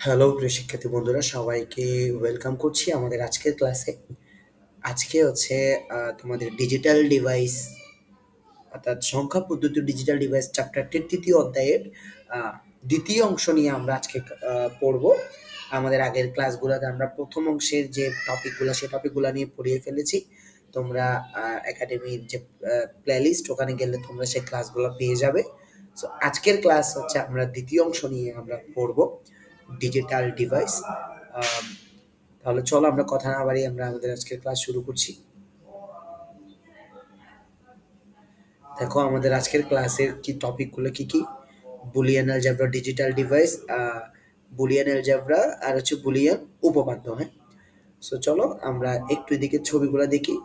Hello প্রিয় শিক্ষার্থী বন্ধুরা, সবাইকে ওয়েলকাম করছি আমাদের আজকের ক্লাসে। আজকে হচ্ছে তোমাদের ডিজিটাল ডিভাইস অর্থাৎ সংখ্যা পদ্ধতি ডিজিটাল ডিভাইস চ্যাপ্টারটির তৃতীয় অধ্যায়ের আহ, দ্বিতীয় অংশ নিয়ে আমরা আজকে পড়ব। আমাদের আগের ক্লাসগুলোতে আমরা প্রথম অংশের যে টপিকগুলো সেই টপিকগুলো নিয়ে পড়িয়ে ফেলেছি। তোমরা একাডেমির যে প্লেলিস্ট ওখানে গেলে তোমরা সেই ক্লাসগুলো পেয়ে যাবে। সো আজকের ক্লাস হচ্ছে আমরা দ্বিতীয় অংশ নিয়ে আমরা পড়ব ডিজিটাল ডিভাইস। তাহলে চলো আমরা কথা না বাড়িয়ে আমরা আমাদের আজকের ক্লাস শুরু করছি। দেখো আমাদের আজকের ক্লাসের কি টপিকগুলো কি কি: Boolean algebra, digital device, Boolean algebra আর হচ্ছে বুলিয়ান উপপাদ্য। হ্যাঁ, সো চলো আমরা একটু এদিকে ছবিগুলো দেখি।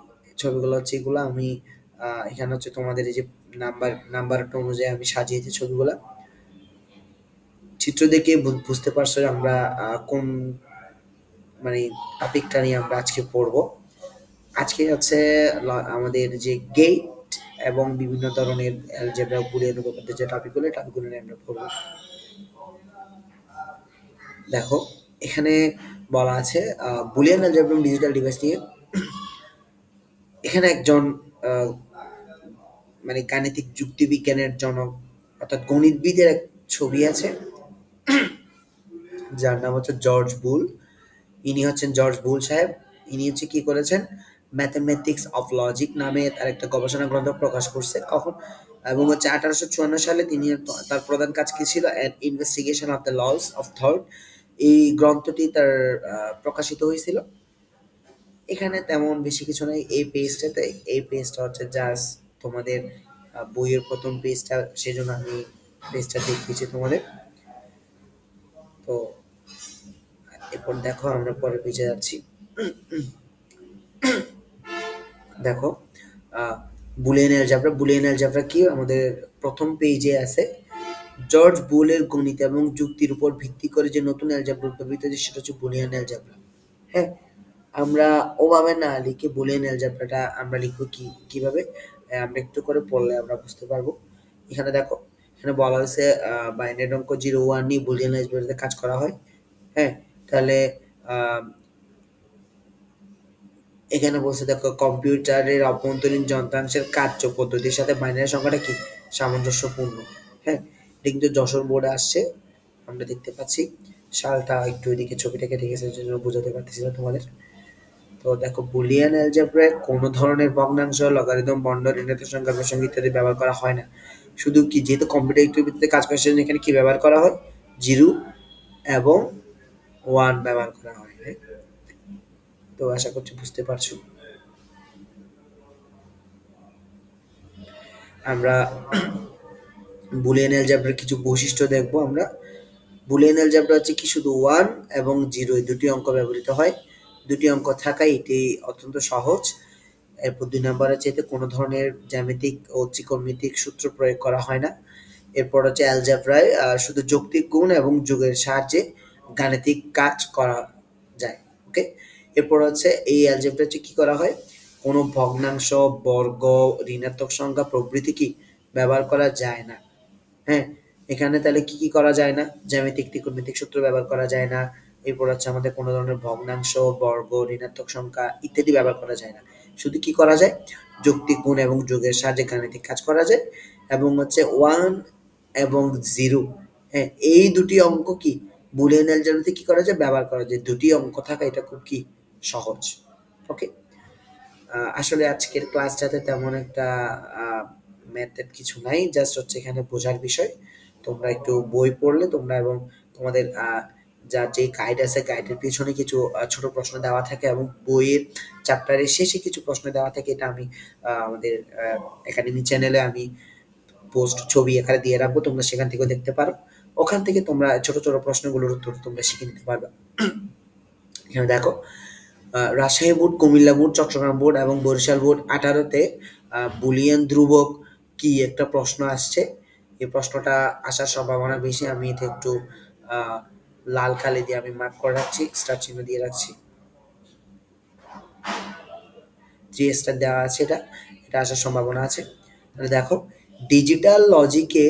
ছবিগুলো হচ্ছে এগুলো আমি এখানে হচ্ছে তোমাদের এই যে নাম্বারটা অনুযায়ী আমি সাজিয়েছি ছবিগুলা। চিত্র দেখে বুঝতে পারছো যে আমরা কোন মানে টপিকটা নিয়ে আমরা আজকে পড়বো। আজকে হচ্ছে আমাদের যে গেট এবং বিভিন্ন ধরনের অ্যালজেব্রা বুলিয়ান উপপাদ্যের যে টপিকগুলো নিয়ে আমরা পড়বো। দেখো এখানে বলা আছে বুলিয়ান অ্যালজেব্রা এবং ডিজিটাল ডিভাইস নিয়ে। এখানে একজন আহ, মানে গাণিতিক যুক্তিবিজ্ঞানের জনক অর্থাৎ গণিতবিদের এক ছবি আছে, যার নাম হচ্ছে জর্জ বুল। ইনি হচ্ছেন জর্জ বুল সাহেব। ইনি হচ্ছে কি করেছেন, ম্যাথমেটিক্স অফ লজিক নামে তার একটা গবেষণা গ্রন্থ প্রকাশ করছে কখন, এবং হচ্ছে 1854 সালে তিনি তার প্রধান কাজ কি ছিল, an investigation of the laws of thought. এই গ্রন্থটি তার প্রকাশিত হয়েছিল। এখানে তেমন বেশি কিছু নাই এই পেজটাতে। এই পেজটা হচ্ছে জাস্ট তোমাদের বইয়ের প্রথম পেজটা, সেজন্য আমি পেজটা দেখিয়েছি তোমাদের। তো এরপর দেখো আমরা পরের পেজে যাচ্ছি। দেখো বুলিয়ান অ্যালজেব্রা কি আমাদের প্রথম পেজে আছে। জর্জ বুলের গণিত এবং যুক্তির উপর ভিত্তি করে যে নতুন অ্যালজেব্রা উদ্ভাবিত হয়েছে সেটা হচ্ছে বুলিয়ান অ্যালজেব্রা। হ্যাঁ, আমরা ওভাবে না লিখে বুলিয়ান অ্যালজেব্রাটা আমরা লিখবো কিভাবে, আমরা একটু করে পড়লে আমরা বুঝতে পারবো। এখানে দেখো, এখানে বলা হয়েছে বাইনারি অঙ্ক 0 1 নিয়ে বুলিয়ান অ্যালজেব্রাতে কাজ করা হয়। হ্যাঁ, তাহলে আহ, এখানে বলছে দেখো, কম্পিউটারের অভ্যন্তরীণ যন্ত্রাংশের কার্য পদ্ধতির সাথে বাইনারি সংখ্যাটা কি সামঞ্জস্যপূর্ণ। হ্যাঁ, এটা কিন্তু যশোর বোর্ডে আসছে, আমরা দেখতে পাচ্ছি। সালটা একটু এদিকে ছবিটাকে রেখেছে জন্য বোঝাতে পারতেছি না তোমাদের। তো দেখো, বুলিয়ান অ্যালজেব্রায় কোনো ধরনের ভগ্নাংশ, লগারিদম, বর্ণ, ঋণাত্মক সংখ্যা, প্রসঙ্গ ইত্যাদি ব্যবহার করা হয় না। শুধু কি, যেহেতু কম্পিউটার একটু ভিত্তিতে কাজ করে সেজন্য এখানে কি ব্যবহার করা হয়, 0 এবং 1 ব্যবহার করা হয়। হ্যাঁ? তো আশা করছি বুঝতে পারছো। আমরা বুলিয়ান অ্যালজেব্রার কিছু বৈশিষ্ট্য দেখবো আমরা। বুলিয়ান অ্যালজেব্রা হচ্ছে কি, শুধু 1 এবং 0 এই দুটি অঙ্ক ব্যবহৃত হয়। দুটি অঙ্ক থাকায় এটি অত্যন্ত সহজ। এরপর 2 নাম্বার হচ্ছে এতে কোনো ধরনের জ্যামিতিক ও ত্রিকোণমিতিক সূত্র প্রয়োগ করা হয় না। এরপর হচ্ছে অ্যালজেব্রায় শুধু যৌক্তিক গুণ এবং যোগের সাহায্যে গাণিতিক কাজ করা যায়। ওকে, এরপর হচ্ছে এই অ্যালজেব্রা হচ্ছে কি করা হয়, কোনো ভগ্নাংশ, বর্গ, ঋণাত্মক সংখ্যা প্রভৃতি কি ব্যবহার করা যায় না। হ্যাঁ, এখানে তাহলে কি কি করা যায় না, জ্যামিতিক ত্রিকোণমিতিক সূত্র ব্যবহার করা যায় না। এরপর হচ্ছে আমাদের কোনো ধরনের ভগ্নাংশ, বর্গ, ঋণাত্মক সংখ্যা ইত্যাদি ব্যবহার করা যায় না। শুধু কি করা যায়, যৌক্তিক গুণ এবং যোগের সাহায্যে গাণিতিক কাজ করা যায়। এবং হচ্ছে 1 এবং 0, হ্যাঁ, এই দুটি অঙ্ক কি বুলিয়ান অ্যালজেব্রাতে কি করা যায়, ব্যবহার করা যায়। দুটি অঙ্ক থাকা এটা খুব কি সহজ। ওকে, আসলে আজকের ক্লাসটাতে তেমন একটা মেথড কিছু নাই, জাস্ট হচ্ছে এখানে বোঝার বিষয়। তোমরা একটু বই পড়লে তোমরা, এবং তোমাদের যা যে গাইড আছে গাইডের পিছনে কিছু ছোট প্রশ্ন দেওয়া থাকে, এবং বইয়ের চ্যাপ্টারের শেষে কিছু প্রশ্ন দেওয়া থাকে। এটা আমি আমাদের একাডেমি চ্যানেলে আমি পোস্ট ছবি এখানে দিয়ে রাখবো, তোমরা সেখান থেকেও দেখতে পারো। ওখান থেকে তোমরা ছোট ছোট প্রশ্নগুলোর উত্তর তোমরা শিখে নিতে পারবে। এখানে দেখো, Rajshahi board, Comilla board, Chattogram board এবং বরিশাল বোর্ড 18-তে বুলিয়ান ধ্রুবক কি একটা প্রশ্ন আসছে। এই প্রশ্নটা আসার সম্ভাবনা বেশি। আমি এটা একটু আহ, লাল কালি দিয়ে আমি মার্ক করে রাখছি, স্টার চিহ্ন দিয়ে রাখছি। 3 স্টার দেওয়া আছে, এটা এটা আসার সম্ভাবনা আছে। তাহলে দেখো, ডিজিটাল লজিকে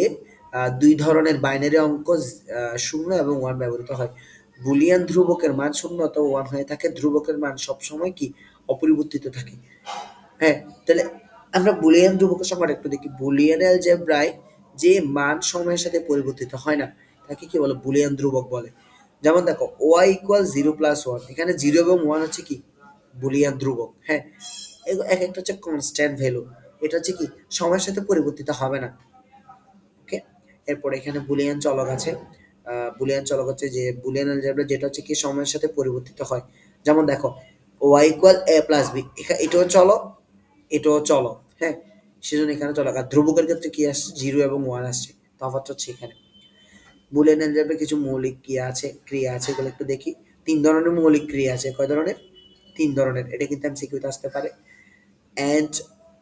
2 ধরনের বাইনারি অঙ্ক 0 এবং 1 ব্যবহৃত হয়। বুলিয়ান ধ্রুবকের মান 0 অথবা 1 হয়ে থাকে, ধ্রুবকের মান সবসময় কি অপরিবর্তিত থাকে। হ্যাঁ, তাহলে আমরা বুলিয়ান ধ্রুবকের সংজ্ঞাটা একটু দেখি। বুলিয়ান অ্যালজেব্রায় যে মান সময়ের সাথে পরিবর্তিত হয় না তাকে কি বলে? বুলিয়ান ধ্রুবক বলে। যেমন দেখো y = 0 + 1, এখানে 0 এবং 1 হচ্ছে কি বুলিয়ান ধ্রুবক। হ্যাঁ, এক একটা হচ্ছে কনস্ট্যান্ট ভ্যালু, এটা হচ্ছে কি সময়ের সাথে পরিবর্তিত হবে না। ওকে, এরপর এখানে বুলিয়ান চলক আছে। বুলিয়ান চলক হচ্ছে যে বুলিয়ান অ্যালজেব্রা যেটা হচ্ছে কি সময়ের সাথে পরিবর্তিত হয়। যেমন দেখো y = a + b, এটাও চলক, এটাও চলক। হ্যাঁ, সেজন্য এখানে চলক। আর ধ্রুবকের ক্ষেত্রে কি আসছে? 0 এবং 1 আসছে। তফাৎ হচ্ছে এখানে। বুলিয়ান অ্যালজেব্রায় কিছু মৌলিক ক্রিয়া আছে এগুলো একটু দেখি। 3 ধরনের মৌলিক ক্রিয়া আছে। কয় ধরনের? 3 ধরনের। এটা কিন্তু এমসিকিউতে আসতে পারে। এন্ড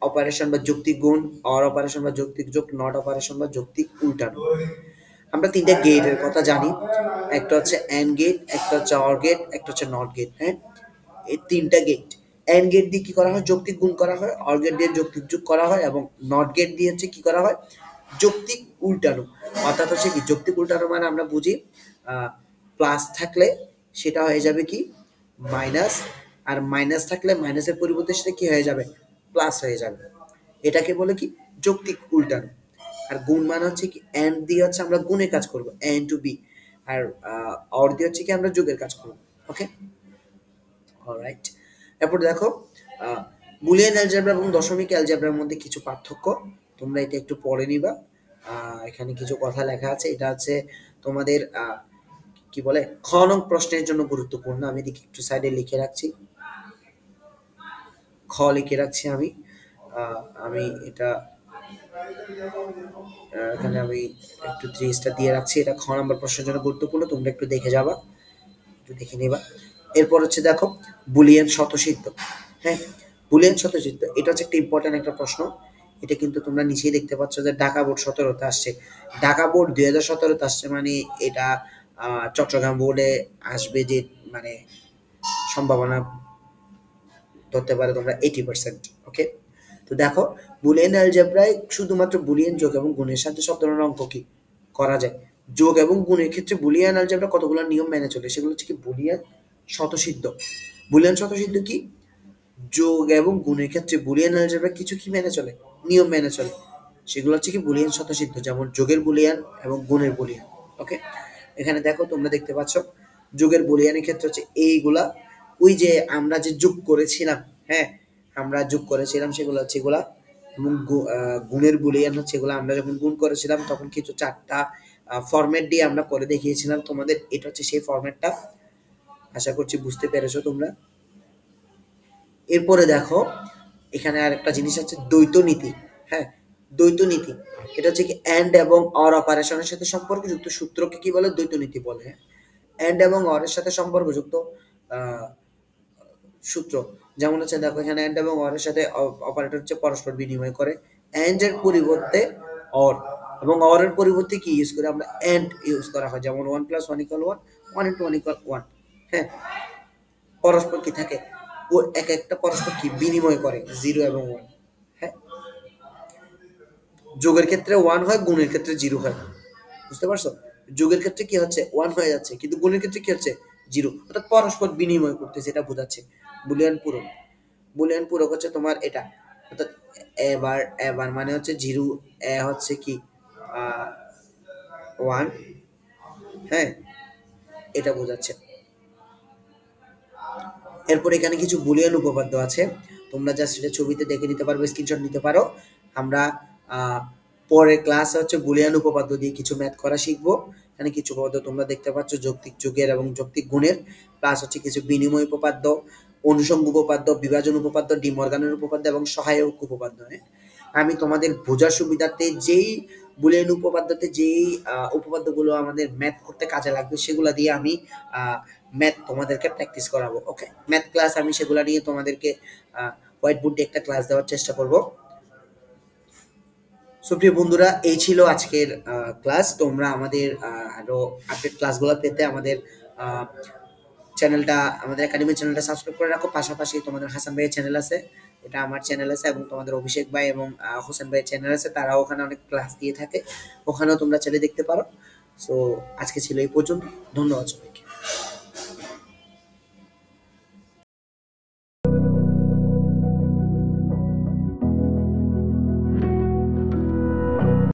অপারেশন বা যৌক্তিক গুণ, অর অপারেশন বা যৌক্তিক যোগ, নট অপারেশন বা যৌক্তিক উল্টানো। আমরা 3টা গেটের কথা জানি। একটা হচ্ছে এন্ড গেট, একটা হচ্ছে অর গেট, একটা হচ্ছে নট গেট। হ্যাঁ, এই 3টা গেট। এন্ড গেট দিয়ে কি করা হয়? যৌক্তিক গুণ করা হয়। অর গেট দিয়ে যৌক্তিক যোগ করা হয় এবং নট গেট দিয়ে হচ্ছে কি করা হয়? যৌক্তিক উল্টানো। অর্থাৎ হচ্ছে কি যৌক্তিক উল্টানো মানে আমরা বুঝি প্লাস থাকলে সেটা হয়ে যাবে কি মাইনাস, আর মাইনাস থাকলে মাইনাসের পরিবর্তে সেটা কি হয়ে যাবে? প্লাস হয়ে যাবে। এটাকে বলে কি যৌক্তিক উল্টানো। আর গুণ মান হচ্ছে কি এন্ড দিয়ে হচ্ছে আমরা গুণের কাজ করব, এন টু বি। আর অর দিয়ে হচ্ছে কি আমরা যোগের কাজ করব। Okay, all right. এরপর দেখো বুলিয়ান অ্যালজেব্রা এবং দশমিক অ্যালজেব্রার মধ্যে কিছু পার্থক্য, তোমরা এটা একটু পড়ে নিবা। এখানে কিছু কথা লেখা আছে, এটা হচ্ছে তোমাদের কি বলে খ নং প্রশ্নের জন্য গুরুত্বপূর্ণ। আমি দেখি একটু সাইডে লিখে রাখছি, খ লিখে রাখছি আমি। আমি এটা এখানে আমি একটু 3 স্টার দিয়ে রাখছি। এটা খ নম্বর প্রশ্নের জন্য গুরুত্বপূর্ণ, তোমরা একটু দেখে যাবা, একটু দেখে নিবা। এরপর হচ্ছে দেখো বুলিয়ান স্বতঃসিদ্ধ। হ্যাঁ, বুলিয়ান স্বতঃসিদ্ধ এটা হচ্ছে একটা ইম্পর্টেন্ট একটা প্রশ্ন। এটা কিন্তু তোমরা নিচেই দেখতে পাচ্ছ যে ঢাকা বোর্ড 17তে আসছে। ঢাকা বোর্ড 2017তে আসছে মানে এটা চট্টগ্রাম বোর্ডে আসবে যে মানে সম্ভাবনা ধরতে পারে তোমরা 80%। ওকে, তো দেখো বুলিয়ান অ্যালজেব্রায় শুধুমাত্র বুলিয়ান যোগ এবং গুণের সাথে সব ধরনের অঙ্ক কি করা যায়। যোগ এবং গুণের ক্ষেত্রে বুলিয়ান অ্যালজেব্রা কতগুলো নিয়ম মেনে চলে, সেগুলো হচ্ছে কি বুলিয়ান স্বতঃসিদ্ধ। বুলিয়ান স্বতঃসিদ্ধ কি যোগ এবং গুণের ক্ষেত্রে বুলিয়ান অ্যালজেব্রা কিছু কি মেনে চলে, নিয়ম মেনে চলে। সেগুলো হচ্ছে কি বুলিয়ান স্বতঃসিদ্ধ, যেমন যোগের বুলিয়ান এবং গুণের বুলিয়ান। ওকে, এখানে দেখো তোমরা দেখতে পাচ্ছ যোগের বুলিয়ানের ক্ষেত্রে হচ্ছে এইগুলা, ওই যে আমরা যে যোগ করেছিলাম, হ্যাঁ আমরা যোগ করেছিলাম সেগুলো হচ্ছে এগুলা। এবং গুণের বুলিয়ান হচ্ছে এগুলো আমরা যখন গুণ করেছিলাম তখন কিছু 4টা ফরম্যাট দিয়ে আমরা করে দেখিয়েছিলাম তোমাদের। এটা হচ্ছে সেই ফরম্যাটটা, আশা করছি বুঝতে পেরেছো তোমরা। এরপরে দেখো এখানে আরেকটা জিনিস আছে দ্বৈত নীতি। হ্যাঁ, দ্বৈত নীতি এটা হচ্ছে কি এন্ড এবং অর অপারেশনের সাথে সম্পর্কযুক্ত সূত্রকে কি বলে? দ্বৈত নীতি বলে। এন্ড এবং অর এর সাথে সম্পর্কযুক্ত আহ, সূত্র, যেমন হচ্ছে দেখো এখানে এন্ড এবং অর এর সাথে অপারেটর হচ্ছে পরস্পর বিনিময় করে এন্ড এর পরিবর্তে অর, এবং অর এর পরিবর্তে কি ইউজ করে? আমরা এন্ড ইউজ করা হয়। যেমন 1 + 1 = 1, 1 * 1 = 1। হ্যাঁ, পরস্পর কি থাকে ও এক একটা পরস্পর কি বিনিময় করে 0 এবং 1। হ্যাঁ, যোগের ক্ষেত্রে 1 হয়, গুণের ক্ষেত্রে 0 হয়। বুঝতে পারছো? যোগের ক্ষেত্রে কি হচ্ছে 1 হয়ে যাচ্ছে, কিন্তু গুণের ক্ষেত্রে কি হচ্ছে 0, অর্থাৎ পরস্পর বিনিময় করতেছে, এটা বোঝাচ্ছে বুলিয়ান পূরক। বুলিয়ান পূরক হচ্ছে তোমার এটা, অর্থাৎ এবার এবার মানে হচ্ছে 0, এ হচ্ছে কি 1। হ্যাঁ, এটা বোঝাচ্ছে। এরপর এখানে কিছু বুলিয়ান উপপাদ্য আছে, তোমরা জাস্ট এটা ছবিতে দেখে নিতে পারবে, স্ক্রিনশট নিতে পারো। আমরা পরের ক্লাসে হচ্ছে বুলিয়ান উপপাদ্য দিয়ে কিছু ম্যাথ করা শিখবো। এখানে কিছু উপপাদ্য তোমরা দেখতে পাচ্ছ, যৌক্তিক যোগের এবং যৌক্তিক গুণের, প্লাস হচ্ছে কিছু বিনিময় উপপাদ্য, অনুষঙ্গ উপপাদ্য, বিভাজন উপপাদ্য, ডি মর্গানের উপপাদ্য এবং সহায়ক উপপাদ্য। হ্যাঁ, আমি তোমাদের বোঝার সুবিধার্থে যেই বুলিয়ান উপপাদ্যতে যেই উপপাদ্যগুলো আমাদের ম্যাথ করতে কাজে লাগবে সেগুলো দিয়ে আমি ম্যাথ তোমাদেরকে প্র্যাকটিস করাবো। ওকে, ম্যাথ ক্লাস আমি সেগুলো নিয়ে তোমাদেরকে হোয়াইট বোর্ডে একটা ক্লাস দেওয়ার চেষ্টা করব। সুপ্রিয় বন্ধুরা, এই ছিল আজকের ক্লাস। তোমরা আমাদের আরো আপডেট ক্লাসগুলো পেতে আমাদের চ্যানেলটা, আমাদের একাডেমি চ্যানেলটা সাবস্ক্রাইব করে রাখো। পাশাপাশি তোমাদের হাসান ভাইয়ের চ্যানেল আছে, এটা আমার চ্যানেল আছে, এবং তোমাদের অভিষেক ভাই এবং হোসেন ভাইয়ের চ্যানেল আছে, তারাও ওখানে অনেক ক্লাস দিয়ে থাকে, ওখানেও তোমরা চাইলে দেখতে পারো। সো আজকে ছিল এই পর্যন্ত, ধন্যবাদ সবাইকে।